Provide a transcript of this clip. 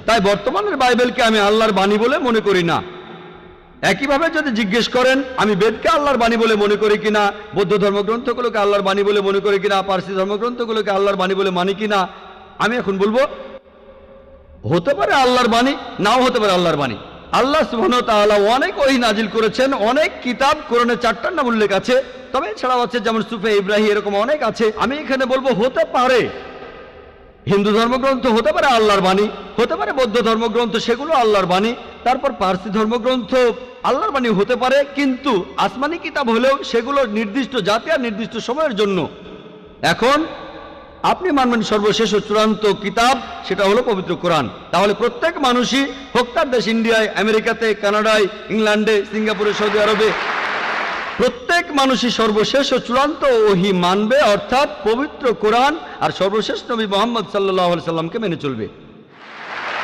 তাই বর্তমানের বাইবেলকে আমি আল্লাহর বাণী বলে মনে করি না। একইভাবে যদি জিজ্ঞেস করেন আমি বেদকে আল্লাহর বাণী বলে মনে করি কিনা, বৌদ্ধ ধর্মগ্রন্থগুলোকে আল্লাহর বাণী বলে মনে করি কিনা, পার্সি ধর্মগ্রন্থগুলোকে আল্লাহর বাণী বলে মানি কিনা, আমি এখন বলবো হতে পারে আল্লাহর বাণী, নাও হতে পারে আল্লাহর বাণী। আল্লাহ সুবহানাহু ওয়া তাআলা অনেক ওহী নাজিল করেছেন, অনেক কিতাব কোরআনে 4টার নাম উল্লেখ আছে, তবে এছাড়াও আছে যেমন সুফে ইব্রাহিম, এরকম অনেক আছে। আমি এখানে বলবো হতে পারে হিন্দু ধর্মগ্রন্থ হতে পারে আল্লাহর বাণী, হতে পারে বৌদ্ধ ধর্মগ্রন্থ সেগুলো আল্লাহর বাণী, তারপর পার্সি ধর্মগ্রন্থ আল্লাহর বাণী হতে পারে, কিন্তু আসমানি কিতাব হলেও সেগুলো নির্দিষ্ট জাতি আর নির্দিষ্ট সময়ের জন্য। এখন আপনি মানবেন সর্বশেষ ও চূড়ান্ত কিতাব, সেটা হলো পবিত্র কোরআন। তাহলে প্রত্যেক মানুষই, হোক তার দেশ ইন্ডিয়ায়, আমেরিকাতে, কানাডায়, ইংল্যান্ডে, সিঙ্গাপুরে, সৌদি আরবে, প্রত্যেক মানুষই সর্বশেষ ও চূড়ান্ত ওহী মানবে, অর্থাৎ পবিত্র কোরআন আর সর্বশেষ নবী মুহাম্মদ সাল্লাল্লাহু আলাইহি সাল্লামকে মেনে চলবে।